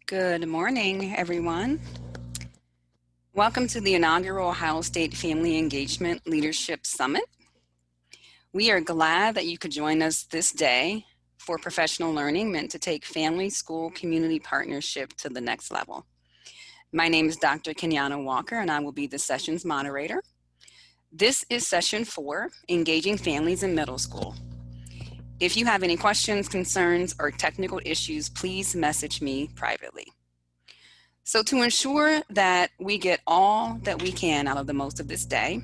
Good morning, everyone. Welcome to the inaugural Ohio State Family Engagement Leadership Summit. We are glad that you could join us this day for professional learning meant to take family, school, community partnership to the next level. My name is Dr. Kenyana Walker, and I will be the session's moderator. This is session 4, Engaging Families in Middle School. If you have any questions, concerns, or technical issues, please message me privately. So to ensure that we get all that we can out of the most of this day,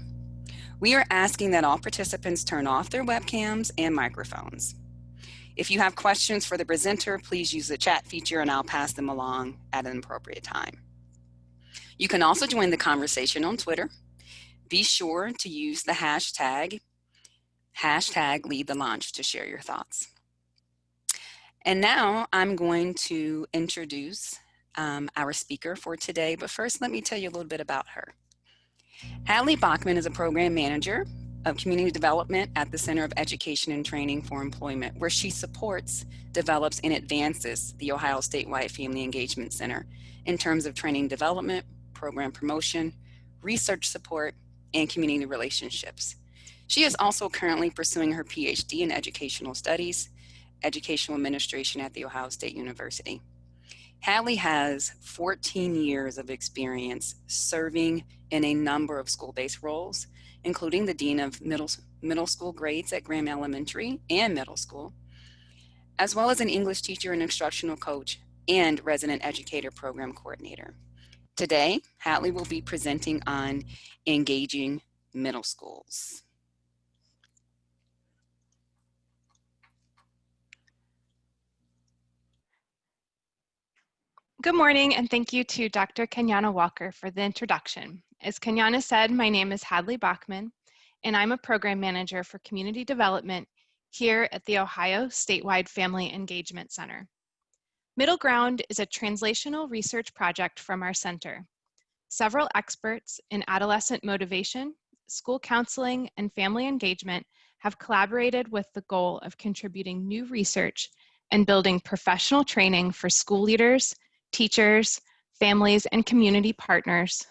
we are asking that all participants turn off their webcams and microphones. If you have questions for the presenter, please use the chat feature and I'll pass them along at an appropriate time. You can also join the conversation on Twitter. Be sure to use the hashtag #LeadTheLaunch to share your thoughts. And now I'm going to introduce our speaker for today, but first let me tell you a little bit about her. Hadley Bachman is a program manager of community development at the Center of Education and Training for Employment, where she supports, develops, and advances the Ohio Statewide Family Engagement Center in terms of training development, program promotion, research support, and community relationships. She is also currently pursuing her PhD in Educational Studies, Educational Administration at The Ohio State University. Hadley has 14 years of experience serving in a number of school-based roles, including the Dean of Middle School Grades at Graham Elementary and Middle School, as well as an English teacher and instructional coach and resident educator program coordinator. Today, Hadley will be presenting on engaging middle schools. Good morning, and thank you to Dr. Kenyana Walker for the introduction. As Kenyana said, my name is Hadley Bachman, and I'm a program manager for community development here at the Ohio Statewide Family Engagement Center. Middle Ground is a translational research project from our center. Several experts in adolescent motivation, school counseling, and family engagement have collaborated with the goal of contributing new research and building professional training for school leaders, teachers, families, and community partners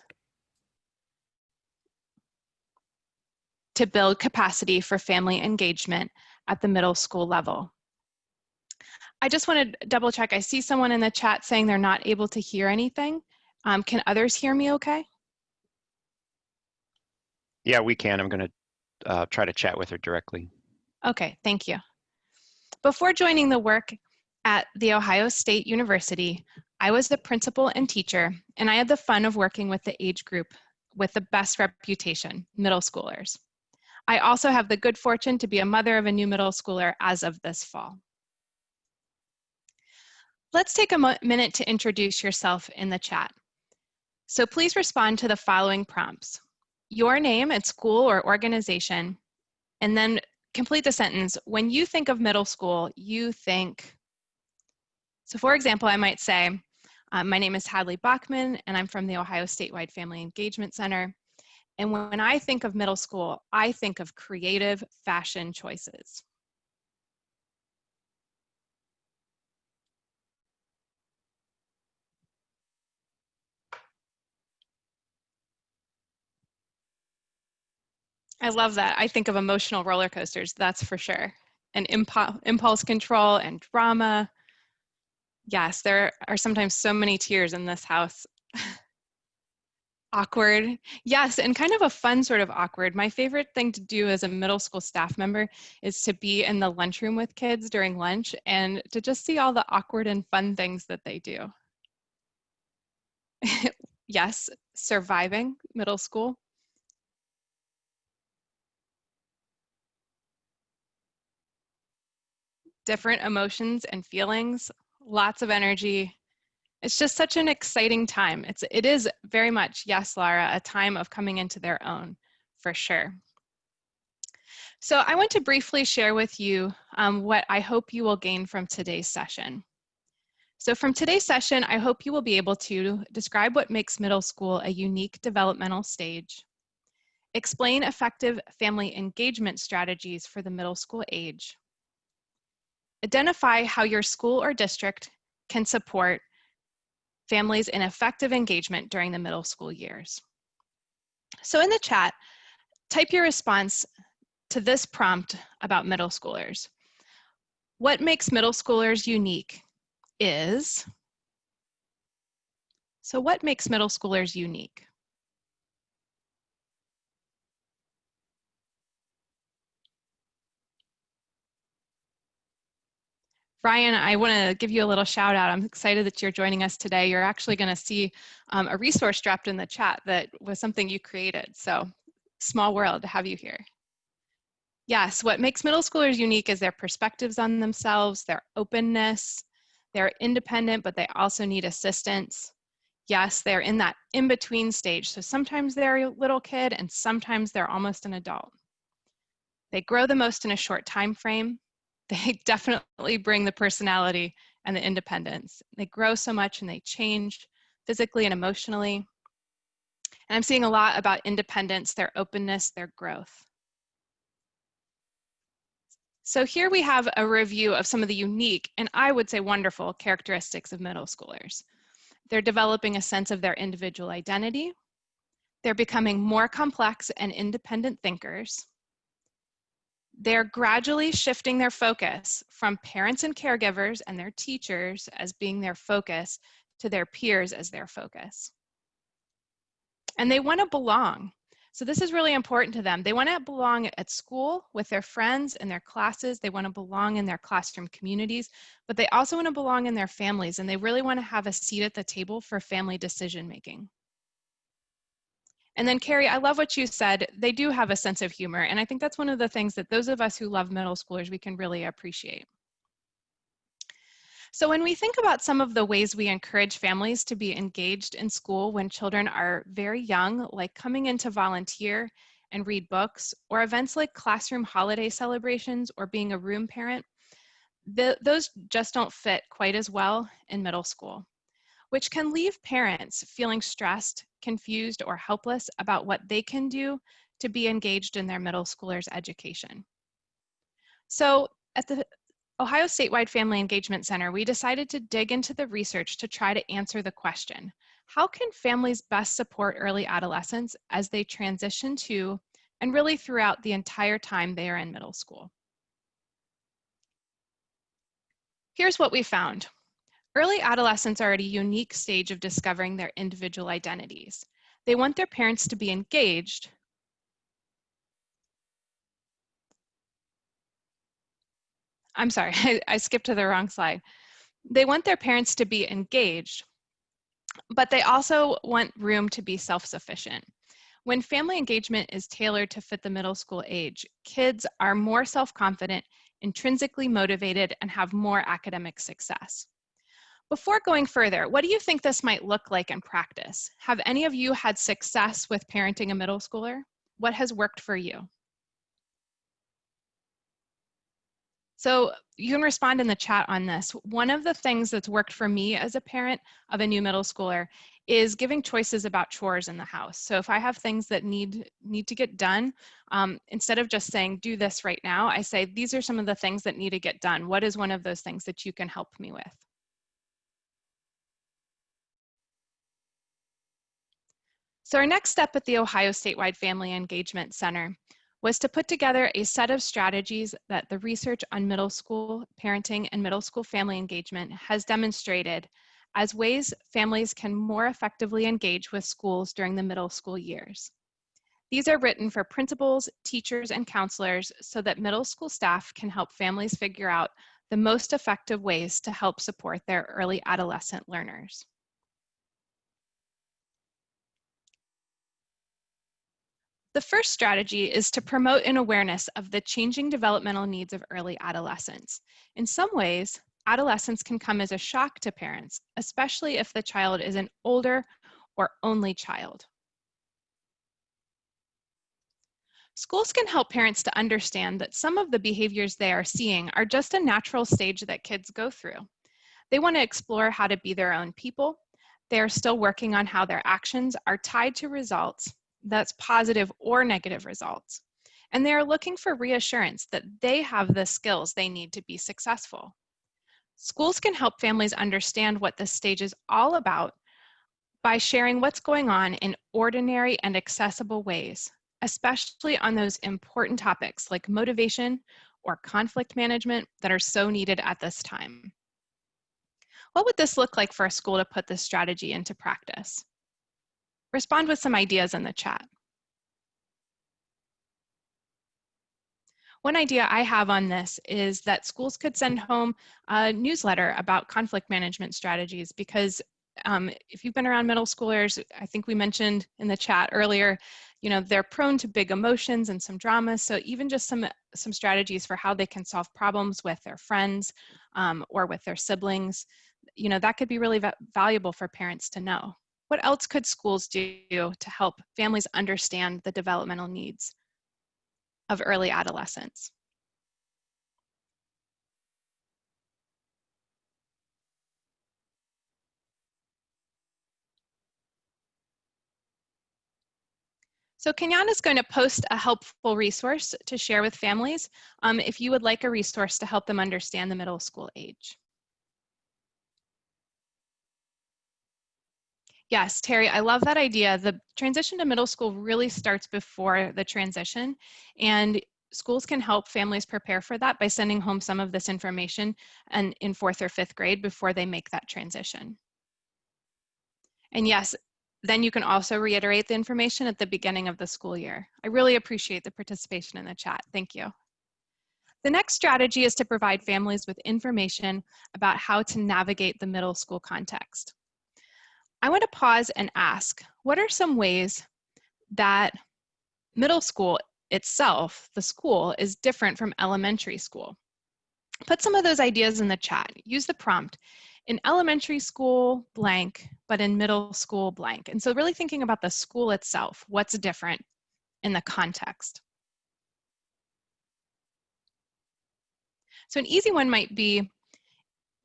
to build capacity for family engagement at the middle school level. I just want to double check. I see someone in the chat saying they're not able to hear anything. Can others hear me okay? Yeah, we can. I'm going to try to chat with her directly. Okay, thank you. Before joining the work at The Ohio State University, I was the principal and teacher, and I had the fun of working with the age group with the best reputation, middle schoolers. I also have the good fortune to be a mother of a new middle schooler as of this fall. Let's take a minute to introduce yourself in the chat. So please respond to the following prompts: your name at school or organization, and then complete the sentence. When you think of middle school, you think. So for example, I might say, my name is Hadley Bachman, and I'm from the Ohio Statewide Family Engagement Center. And when I think of middle school, I think of creative fashion choices. I love that. I think of emotional roller coasters, that's for sure. And impulse control and drama. Yes, there are sometimes so many tears in this house. Awkward. Yes, and kind of a fun sort of awkward. My favorite thing to do as a middle school staff member is to be in the lunchroom with kids during lunch and to just see all the awkward and fun things that they do. Yes, surviving middle school. Different emotions and feelings, lots of energy. It's just such an exciting time. It is very much, yes, Laura, a time of coming into their own, for sure. So I want to briefly share with you what I hope you will gain from today's session. So from today's session, I hope you will be able to describe what makes middle school a unique developmental stage, explain effective family engagement strategies for the middle school age, identify how your school or district can support families in effective engagement during the middle school years. So in the chat, type your response to this prompt about middle schoolers. What makes middle schoolers unique is, so what makes middle schoolers unique? Brian, I want to give you a little shout out. I'm excited that you're joining us today. You're actually going to see a resource dropped in the chat that was something you created. So small world to have you here. Yes, what makes middle schoolers unique is their perspectives on themselves, their openness. They're independent, but they also need assistance. Yes, they're in that in-between stage. So sometimes they're a little kid and sometimes they're almost an adult. They grow the most in a short time frame. They definitely bring the personality and the independence. They grow so much and they change physically and emotionally. And I'm seeing a lot about independence, their openness, their growth. So here we have a review of some of the unique, and I would say wonderful, characteristics of middle schoolers. They're developing a sense of their individual identity. They're becoming more complex and independent thinkers. They're gradually shifting their focus from parents and caregivers and their teachers as being their focus to their peers as their focus. And they want to belong. So this is really important to them. They want to belong at school with their friends and their classes. They want to belong in their classroom communities, but they also want to belong in their families, and they really want to have a seat at the table for family decision making. And then Carrie, I love what you said. They do have a sense of humor. And I think that's one of the things that those of us who love middle schoolers, we can really appreciate. So when we think about some of the ways we encourage families to be engaged in school when children are very young, like coming in to volunteer and read books, or events like classroom holiday celebrations or being a room parent, those just don't fit quite as well in middle school, which can leave parents feeling stressed, confused, or helpless about what they can do to be engaged in their middle schoolers' education. So at the Ohio Statewide Family Engagement Center, we decided to dig into the research to try to answer the question, how can families best support early adolescents as they transition to, and really throughout the entire time they are in middle school? Here's what we found. Early adolescents are at a unique stage of discovering their individual identities. They want their parents to be engaged, I'm sorry, I skipped to the wrong slide. They want their parents to be engaged, but they also want room to be self-sufficient. When family engagement is tailored to fit the middle school age, kids are more self-confident, intrinsically motivated, and have more academic success. Before going further, what do you think this might look like in practice? Have any of you had success with parenting a middle schooler? What has worked for you? So you can respond in the chat on this. One of the things that's worked for me as a parent of a new middle schooler is giving choices about chores in the house. So if I have things that need to get done, instead of just saying, do this right now, I say, these are some of the things that need to get done. What is one of those things that you can help me with? So our next step at the Ohio Statewide Family Engagement Center was to put together a set of strategies that the research on middle school parenting and middle school family engagement has demonstrated as ways families can more effectively engage with schools during the middle school years. These are written for principals, teachers, and counselors so that middle school staff can help families figure out the most effective ways to help support their early adolescent learners. The first strategy is to promote an awareness of the changing developmental needs of early adolescents. In some ways, adolescence can come as a shock to parents, especially if the child is an older or only child. Schools can help parents to understand that some of the behaviors they are seeing are just a natural stage that kids go through. They want to explore how to be their own people. They are still working on how their actions are tied to results, that's positive or negative results. And they are looking for reassurance that they have the skills they need to be successful. Schools can help families understand what this stage is all about by sharing what's going on in ordinary and accessible ways, especially on those important topics like motivation or conflict management that are so needed at this time. What would this look like for a school to put this strategy into practice? Respond with some ideas in the chat. One idea I have on this is that schools could send home a newsletter about conflict management strategies, because if you've been around middle schoolers, I think we mentioned in the chat earlier, you know, they're prone to big emotions and some drama. So even just some strategies for how they can solve problems with their friends or with their siblings, you know, that could be really valuable for parents to know. What else could schools do to help families understand the developmental needs of early adolescence? So Kenyan is going to post a helpful resource to share with families if you would like a resource to help them understand the middle school age. Yes, Terry, I love that idea. The transition to middle school really starts before the transition, and schools can help families prepare for that by sending home some of this information and in 4th or 5th grade before they make that transition. And yes, then you can also reiterate the information at the beginning of the school year. I really appreciate the participation in the chat. Thank you. The next strategy is to provide families with information about how to navigate the middle school context. I want to pause and ask, what are some ways that middle school itself, the school, is different from elementary school? Put some of those ideas in the chat. Use the prompt. In elementary school, blank, but in middle school, blank. And so really thinking about the school itself, what's different in the context. So an easy one might be,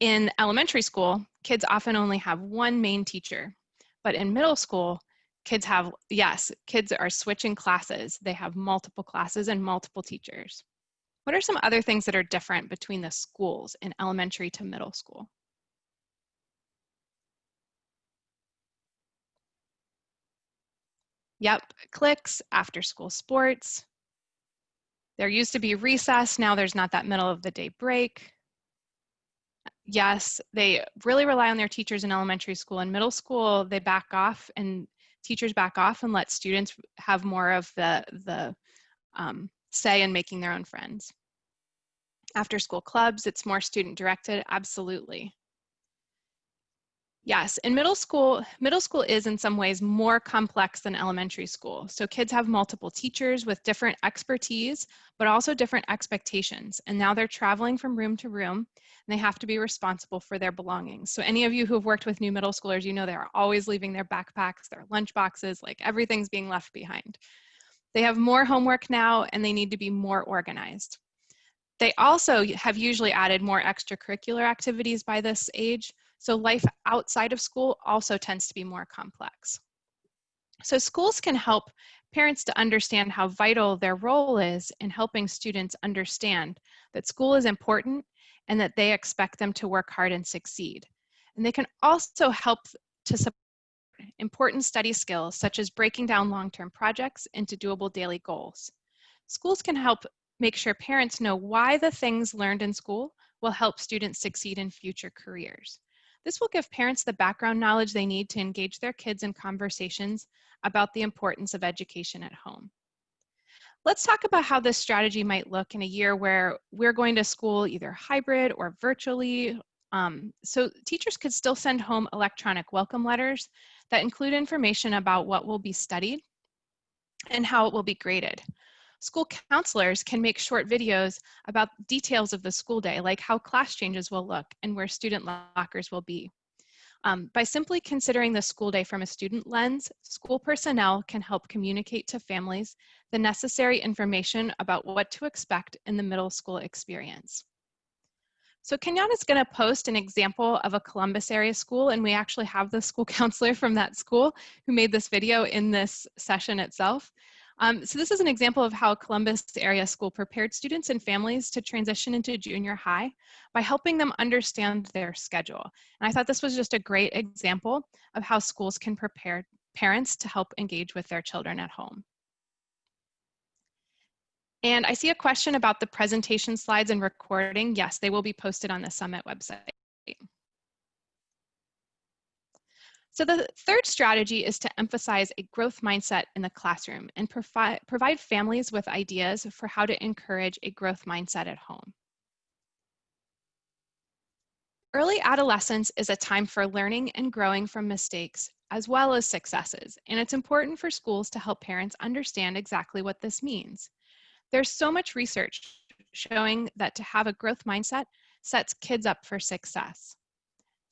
in elementary school, kids often only have one main teacher, but in middle school, kids are switching classes. They have multiple classes and multiple teachers. What are some other things that are different between the schools in elementary to middle school? Yep, cliques, after school sports. There used to be recess, now there's not that middle of the day break. Yes, they really rely on their teachers in elementary school. In middle school, they back off, and teachers back off and let students have more of the say in making their own friends. After school clubs, it's more student directed, absolutely. Yes, in middle school is in some ways more complex than elementary school. So kids have multiple teachers with different expertise, but also different expectations. And now they're traveling from room to room, and they have to be responsible for their belongings. So any of you who have worked with new middle schoolers, you know they're always leaving their backpacks, their lunch boxes, like everything's being left behind. They have more homework now, and they need to be more organized. They also have usually added more extracurricular activities by this age. So life outside of school also tends to be more complex. So schools can help parents to understand how vital their role is in helping students understand that school is important and that they expect them to work hard and succeed. And they can also help to support important study skills, such as breaking down long-term projects into doable daily goals. Schools can help make sure parents know why the things learned in school will help students succeed in future careers. This will give parents the background knowledge they need to engage their kids in conversations about the importance of education at home. Let's talk about how this strategy might look in a year where we're going to school either hybrid or virtually. So teachers could still send home electronic welcome letters that include information about what will be studied and how it will be graded. School counselors can make short videos about details of the school day, like how class changes will look and where student lockers will be. By simply considering the school day from a student lens, school personnel can help communicate to families the necessary information about what to expect in the middle school experience. So Kenyan is going to post an example of a Columbus area school, and we actually have the school counselor from that school who made this video in this session itself. So this is an example of how Columbus area school prepared students and families to transition into junior high by helping them understand their schedule. And I thought this was just a great example of how schools can prepare parents to help engage with their children at home. And I see a question about the presentation slides and recording. Yes, they will be posted on the Summit website. So the third strategy is to emphasize a growth mindset in the classroom and provide families with ideas for how to encourage a growth mindset at home. Early adolescence is a time for learning and growing from mistakes as well as successes, and it's important for schools to help parents understand exactly what this means. There's so much research showing that to have a growth mindset sets kids up for success.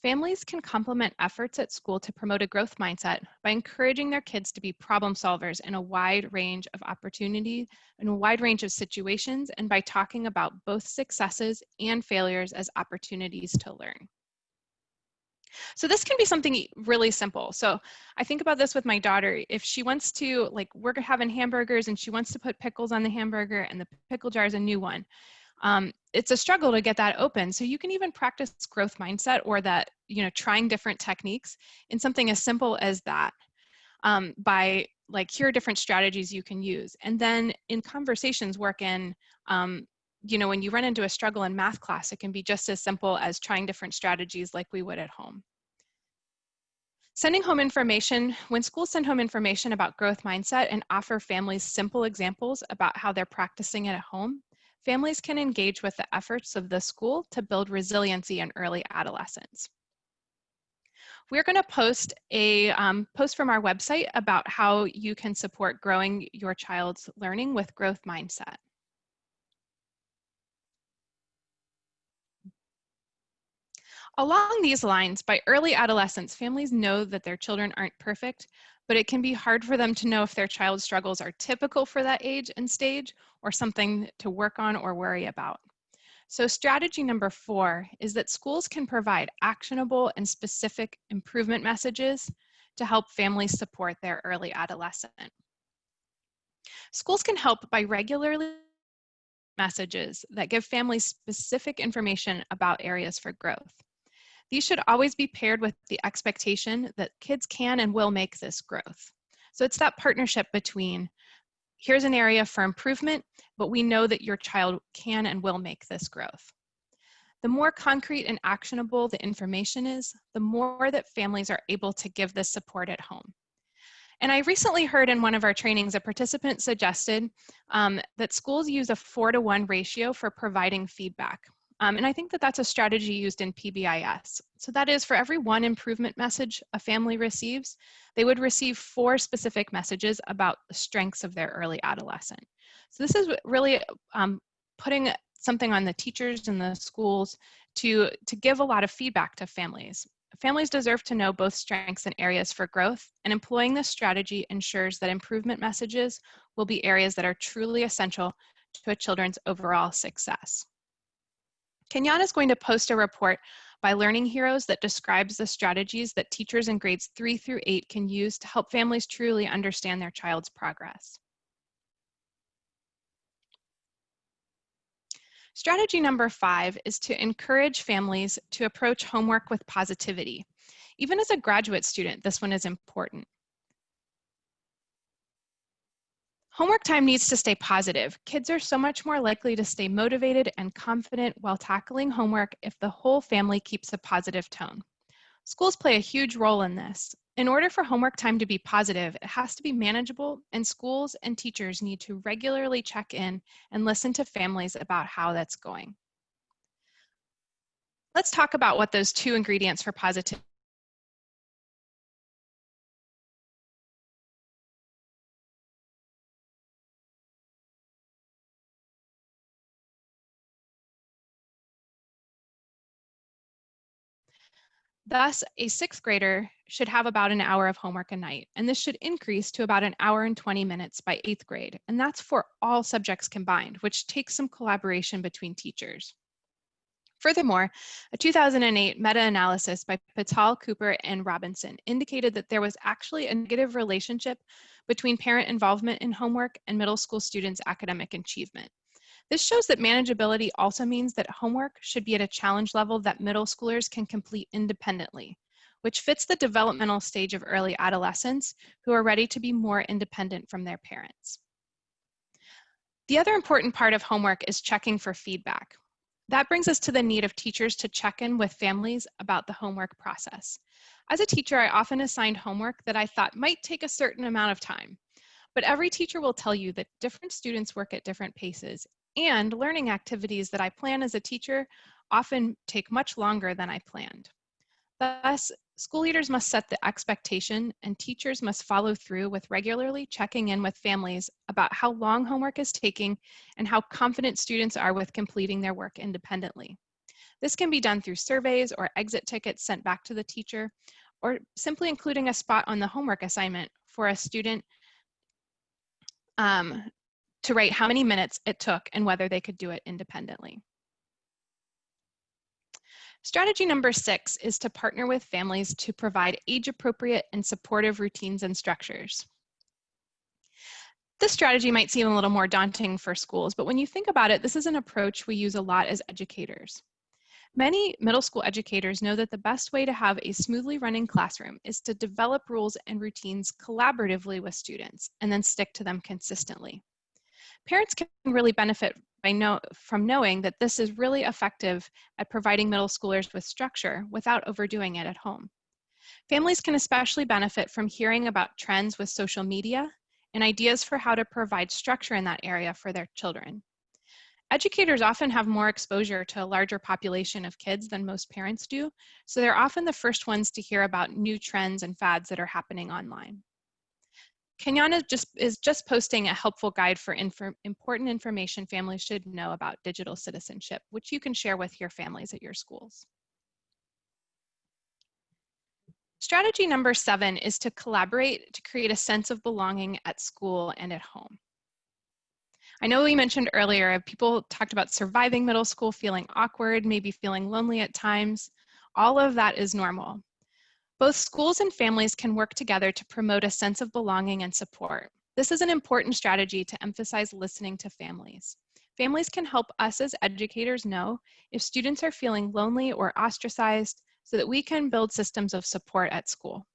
Families can complement efforts at school to promote a growth mindset by encouraging their kids to be problem solvers in a wide range of opportunities, in a wide range of situations, and by talking about both successes and failures as opportunities to learn. So this can be something really simple. So I think about this with my daughter. If she wants to, like, we're having hamburgers and she wants to put pickles on the hamburger and the pickle jar is a new one. It's a struggle to get that open. So you can even practice growth mindset or that, trying different techniques in something as simple as that by like, here are different strategies you can use. And then in conversations work in, when you run into a struggle in math class, it can be just as simple as trying different strategies like we would at home. Sending home information, when schools send home information about growth mindset and offer families simple examples about how they're practicing it at home, families can engage with the efforts of the school to build resiliency in early adolescence. We're going to post a post from our website about how you can support growing your child's learning with growth mindset. Along these lines, by early adolescence, families know that their children aren't perfect, but it can be hard for them to know if their child's struggles are typical for that age and stage or something to work on or worry about. So strategy number 4 is that schools can provide actionable and specific improvement messages to help families support their early adolescent. Schools can help by regularly messages that give families specific information about areas for growth. These should always be paired with the expectation that kids can and will make this growth. So it's that partnership between, here's an area for improvement, but we know that your child can and will make this growth. The more concrete and actionable the information is, the more that families are able to give this support at home. And I recently heard in one of our trainings, a participant suggested that schools use a 4-to-1 ratio for providing feedback. And I think that that's a strategy used in PBIS. So that is, for every 1 improvement message a family receives, they would receive 4 specific messages about the strengths of their early adolescent. So this is really putting something on the teachers and the schools to give a lot of feedback to families. Families deserve to know both strengths and areas for growth, and employing this strategy ensures that improvement messages will be areas that are truly essential to a children's overall success. Kenyatta is going to post a report by Learning Heroes that describes the strategies that teachers in grades 3 through 8 can use to help families truly understand their child's progress. Strategy number 5 is to encourage families to approach homework with positivity. Even as a graduate student, this one is important. Homework time needs to stay positive. Kids are so much more likely to stay motivated and confident while tackling homework if the whole family keeps a positive tone. Schools play a huge role in this. In order for homework time to be positive, it has to be manageable, and schools and teachers need to regularly check in and listen to families about how that's going. Let's talk about what those 2 ingredients for positivity. Thus, a 6th grader should have about an hour of homework a night, and this should increase to about an hour and 20 minutes by 8th grade, and that's for all subjects combined, which takes some collaboration between teachers. Furthermore, a 2008 meta-analysis by Patel, Cooper, and Robinson indicated that there was actually a negative relationship between parent involvement in homework and middle school students' academic achievement. This shows that manageability also means that homework should be at a challenge level that middle schoolers can complete independently, which fits the developmental stage of early adolescence who are ready to be more independent from their parents. The other important part of homework is checking for feedback. That brings us to the need of teachers to check in with families about the homework process. As a teacher, I often assigned homework that I thought might take a certain amount of time, but every teacher will tell you that different students work at different paces, and learning activities that I plan as a teacher often take much longer than I planned. Thus, school leaders must set the expectation and teachers must follow through with regularly checking in with families about how long homework is taking and how confident students are with completing their work independently. This can be done through surveys or exit tickets sent back to the teacher, or simply including a spot on the homework assignment for a student to rate how many minutes it took and whether they could do it independently. Strategy number 6 is to partner with families to provide age-appropriate and supportive routines and structures. This strategy might seem a little more daunting for schools, but when you think about it, this is an approach we use a lot as educators. Many middle school educators know that the best way to have a smoothly running classroom is to develop rules and routines collaboratively with students and then stick to them consistently. Parents can really benefit from knowing that this is really effective at providing middle schoolers with structure without overdoing it at home. Families can especially benefit from hearing about trends with social media and ideas for how to provide structure in that area for their children. Educators often have more exposure to a larger population of kids than most parents do, so they're often the first ones to hear about new trends and fads that are happening online. Kenyana is just posting a helpful guide for important information families should know about digital citizenship, which you can share with your families at your schools. Strategy number 7 is to collaborate to create a sense of belonging at school and at home. I know we mentioned earlier, people talked about surviving middle school, feeling awkward, maybe feeling lonely at times. All of that is normal. Both schools and families can work together to promote a sense of belonging and support. This is an important strategy to emphasize listening to families. Families can help us as educators know if students are feeling lonely or ostracized so that we can build systems of support at school.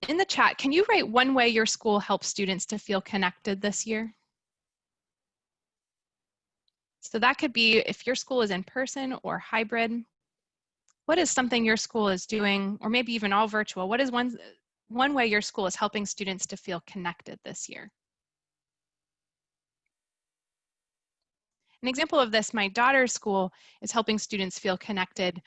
In the chat, can you write one way your school helps students to feel connected this year? So that could be if your school is in person or hybrid. What is something your school is doing, or maybe even all virtual? What is one way your school is helping students to feel connected this year? An example of this, my daughter's school is helping students feel connected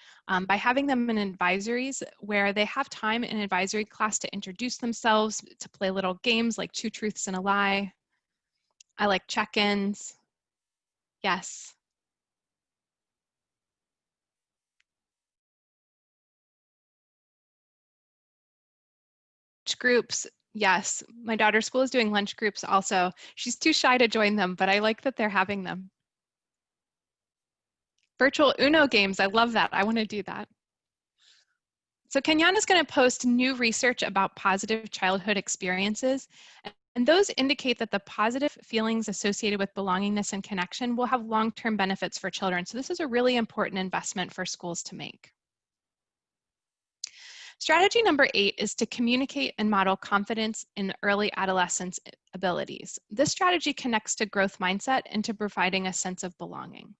by having them in advisories where they have time in advisory class to introduce themselves, to play little games like 2 truths and a lie. I like check-ins. Yes. Groups, yes. My daughter's school is doing lunch groups also. She's too shy to join them, but I like that they're having them. Virtual Uno games, I love that. I want to do that. So Kenyana is going to post new research about positive childhood experiences, and those indicate that the positive feelings associated with belongingness and connection will have long-term benefits for children. So this is a really important investment for schools to make. Strategy number 8 is to communicate and model confidence in early adolescence abilities. This strategy connects to growth mindset and to providing a sense of belonging.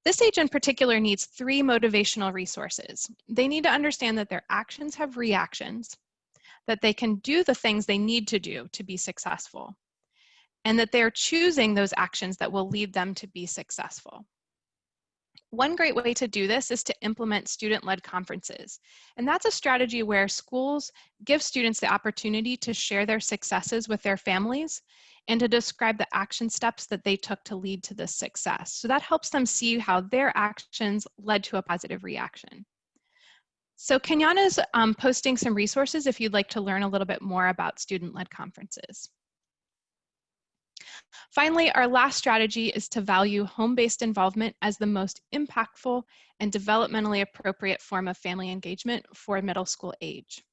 This age in particular needs 3 motivational resources. They need to understand that their actions have reactions, that they can do the things they need to do to be successful, and that they're choosing those actions that will lead them to be successful. One great way to do this is to implement student-led conferences. And that's a strategy where schools give students the opportunity to share their successes with their families and to describe the action steps that they took to lead to this success. So that helps them see how their actions led to a positive reaction. So Kenyana's posting some resources if you'd like to learn a little bit more about student-led conferences. Finally, our last strategy is to value home-based involvement as the most impactful and developmentally appropriate form of family engagement for middle school age.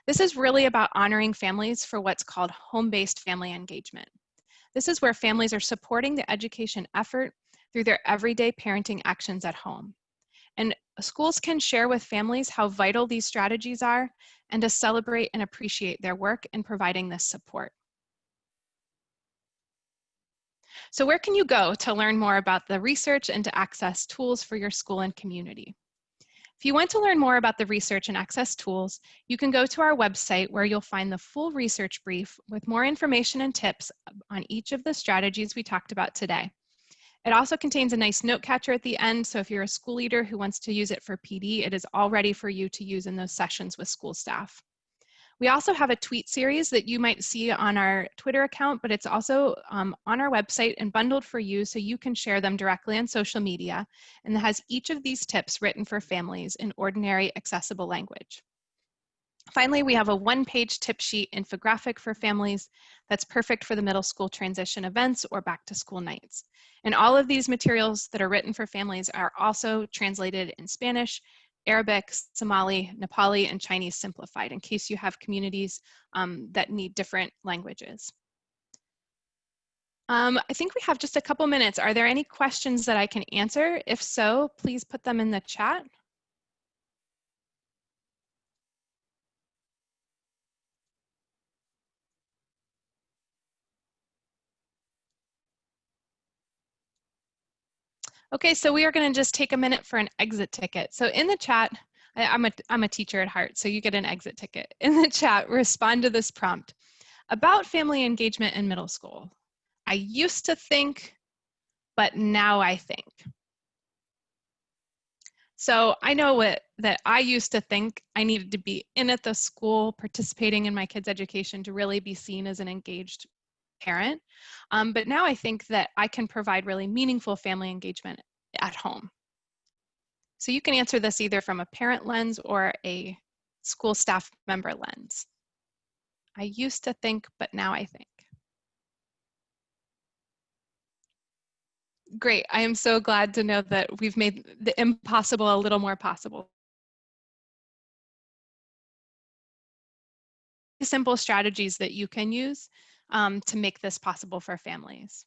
This is really about honoring families for what's called home-based family engagement. This is where families are supporting the education effort through their everyday parenting actions at home. And schools can share with families how vital these strategies are and to celebrate and appreciate their work in providing this support. So where can you go to learn more about the research and to access tools for your school and community? If you want to learn more about the research and access tools, you can go to our website where you'll find the full research brief with more information and tips on each of the strategies we talked about today. It also contains a nice note catcher at the end, so if you're a school leader who wants to use it for PD, it is all ready for you to use in those sessions with school staff. We also have a tweet series that you might see on our Twitter account, but it's also on our website and bundled for you so you can share them directly on social media, and it has each of these tips written for families in ordinary, accessible language. Finally, we have a one-page tip sheet infographic for families that's perfect for the middle school transition events or back to school nights. And all of these materials that are written for families are also translated in Spanish, Arabic, Somali, Nepali, and Chinese simplified in case you have communities that need different languages. I think we have just a couple minutes. Are there any questions that I can answer? If so, please put them in the chat. Okay, so we are going to just take a minute for an exit ticket. So in the chat, I'm a teacher at heart, so you get an exit ticket. In the chat, respond to this prompt. About family engagement in middle school. I used to think, but now I think. So I know that I used to think I needed to be in at the school, participating in my kids' education to really be seen as an engaged parent. But now I think that I can provide really meaningful family engagement at home. So you can answer this either from a parent lens or a school staff member lens. I used to think, but now I think. Great, I am so glad to know that we've made the impossible a little more possible. Simple strategies that you can use to make this possible for families.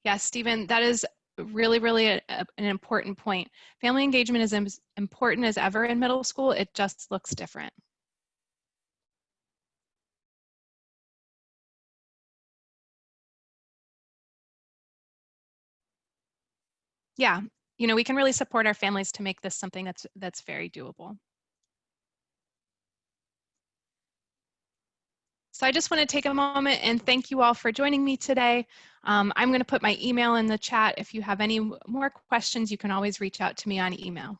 Yes, Stephen, that is really an important point. Family engagement is as important as ever in middle school. It just looks different. Yeah, you know, we can really support our families to make this something that's very doable. So I just want to take a moment and thank you all for joining me today. I'm going to put my email in the chat. If you have any more questions, you can always reach out to me on email.